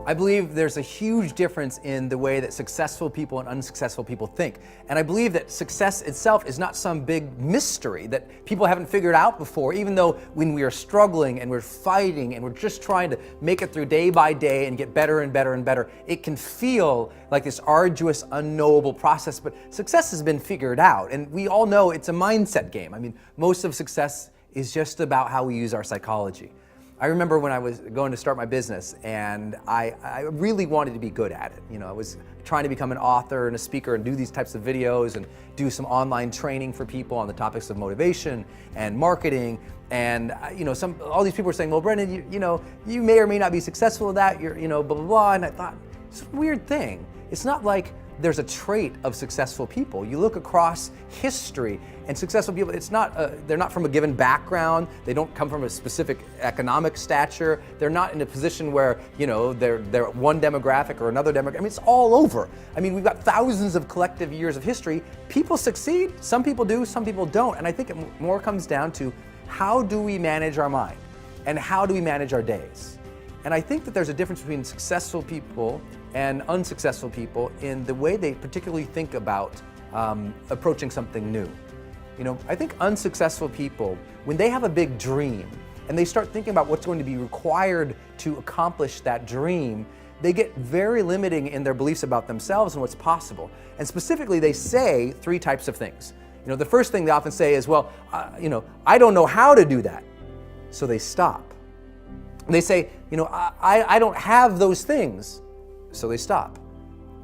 I believe there's a huge difference in the way that successful people and unsuccessful people think. And I believe that success itself is not some big mystery that people haven't figured out before, even though when we are struggling and we're fighting and we're just trying to make it through day by day and get better and better and better, it can feel like this arduous, unknowable process, but success has been figured out. And we all know it's a mindset game. I mean, most of success is just about how we use our psychology. I remember when I was going to start my business and I really wanted to be good at it. You know, I was trying to become an author and a speaker and do these types of videos and do some online training for people on the topics of motivation and marketing. And you know, all these people were saying, well, Brendan, you may or may not be successful at that, you're, blah, blah, blah. And I thought, it's a weird thing. It's not like there's a trait of successful people. You look across history and successful people, they're not from a given background. They don't come from a specific economic stature. They're not in a position where, they're one demographic or another demographic. I mean, it's all over. I mean, we've got thousands of collective years of history. People succeed, some people do, some people don't. And I think it more comes down to how do we manage our mind and how do we manage our days? And I think that there's a difference between successful people and unsuccessful people in the way they particularly think about approaching something new. I think unsuccessful people, when they have a big dream and they start thinking about what's going to be required to accomplish that dream, they get very limiting in their beliefs about themselves and what's possible. And specifically, they say three types of things. The first thing they often say is, well, I don't know how to do that. So they stop. And they say, I don't have those things. So they stop.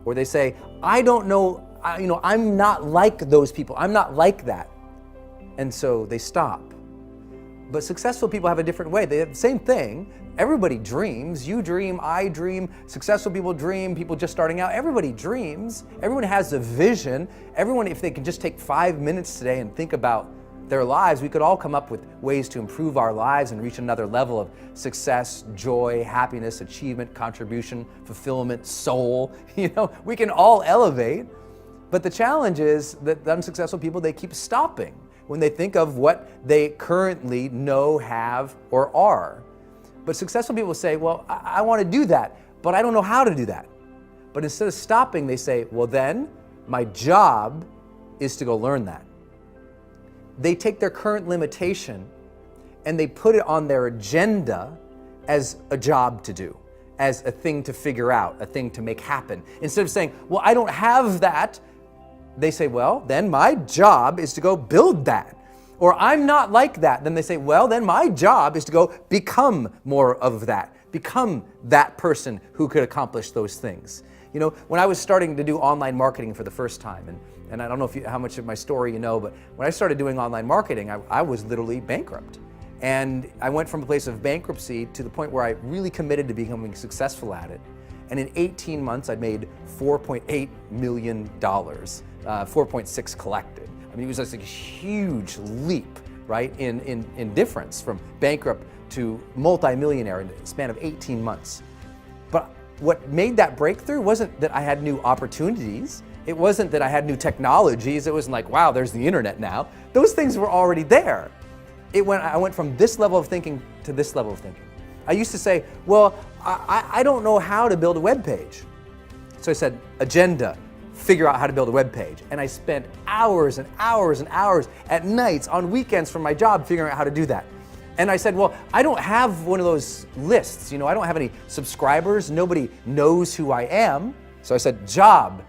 Or they say, I don't know, I'm not like those people. I'm not like that. And so they stop. But successful people have a different way. They have the same thing. Everybody dreams. You dream, I dream, successful people dream, people just starting out. Everybody dreams. Everyone has a vision. Everyone, if they can just take 5 minutes today and think about their lives, we could all come up with ways to improve our lives and reach another level of success, joy, happiness, achievement, contribution, fulfillment, soul. We can all elevate. But the challenge is that the unsuccessful people, they keep stopping when they think of what they currently know, have, or are. But successful people say, well, I want to do that, but I don't know how to do that. But instead of stopping, they say, well, then my job is to go learn that. They take their current limitation and they put it on their agenda as a job to do, as a thing to figure out, a thing to make happen. Instead of saying, well, I don't have that, they say, well, then my job is to go build that. Or I'm not like that. Then they say, well, then my job is to go become more of that, become that person who could accomplish those things. When I was starting to do online marketing for the first time, and I don't know how much of my story you know, but when I started doing online marketing, I was literally bankrupt. And I went from a place of bankruptcy to the point where I really committed to becoming successful at it. And in 18 months, I'd made $4.8 million, 4.6 collected. I mean, it was just a huge leap, right, in difference from bankrupt to multimillionaire in the span of 18 months. But what made that breakthrough wasn't that I had new opportunities. It wasn't that I had new technologies. It wasn't like, wow, there's the internet now. Those things were already there. I went from this level of thinking to this level of thinking. I used to say, well, I don't know how to build a web page. So I said, agenda, figure out how to build a web page. And I spent hours and hours and hours at nights, on weekends from my job, figuring out how to do that. And I said, well, I don't have one of those lists. I don't have any subscribers. Nobody knows who I am. So I said, job,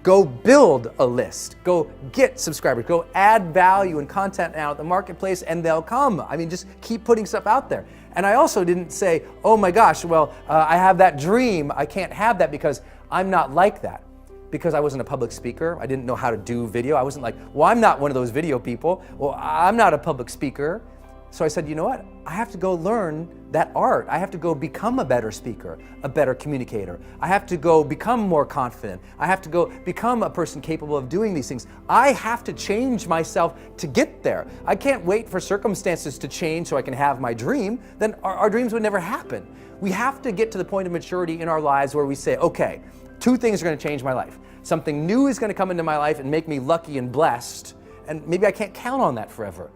go build a list. Go get subscribers. Go add value and content out at the marketplace and they'll come. I mean, just keep putting stuff out there. And I also didn't say, oh my gosh, well, I have that dream. I can't have that because I'm not like that. Because I wasn't a public speaker. I didn't know how to do video. I wasn't like, well, I'm not one of those video people. Well, I'm not a public speaker. So I said, you know what? I have to go learn that art. I have to go become a better speaker, a better communicator. I have to go become more confident. I have to go become a person capable of doing these things. I have to change myself to get there. I can't wait for circumstances to change so I can have my dream. Then our dreams would never happen. We have to get to the point of maturity in our lives where we say, okay, two things are going to change my life. Something new is going to come into my life and make me lucky and blessed, and maybe I can't count on that forever.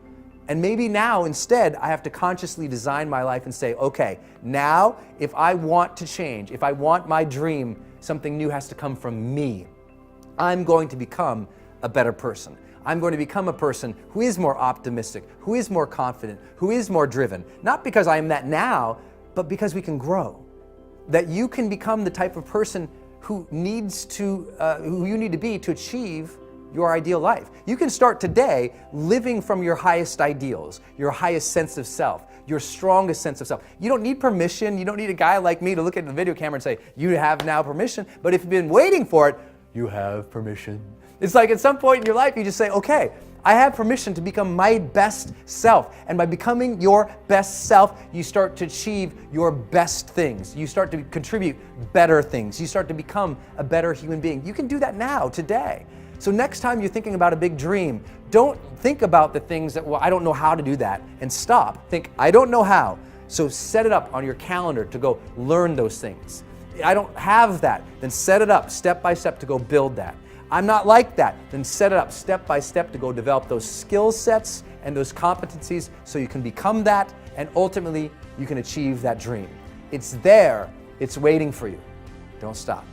And maybe now instead I have to consciously design my life and say, okay, now if I want to change, if I want my dream, something new has to come from me. I'm going to become a better person. I'm going to become a person who is more optimistic, who is more confident, who is more driven. Not because I am that now, but because we can grow. That you can become the type of person who you need to be to achieve your ideal life. You can start today living from your highest ideals, your highest sense of self, your strongest sense of self. You don't need permission. You don't need a guy like me to look at the video camera and say, you have now permission. But if you've been waiting for it, you have permission. It's like at some point in your life, you just say, okay, I have permission to become my best self. And by becoming your best self, you start to achieve your best things. You start to contribute better things. You start to become a better human being. You can do that now, today. So next time you're thinking about a big dream, don't think about the things that, well, I don't know how to do that, and stop. Think, I don't know how. So set it up on your calendar to go learn those things. I don't have that, then set it up step by step to go build that. I'm not like that, then set it up step by step to go develop those skill sets and those competencies so you can become that, and ultimately you can achieve that dream. It's there, it's waiting for you. Don't stop.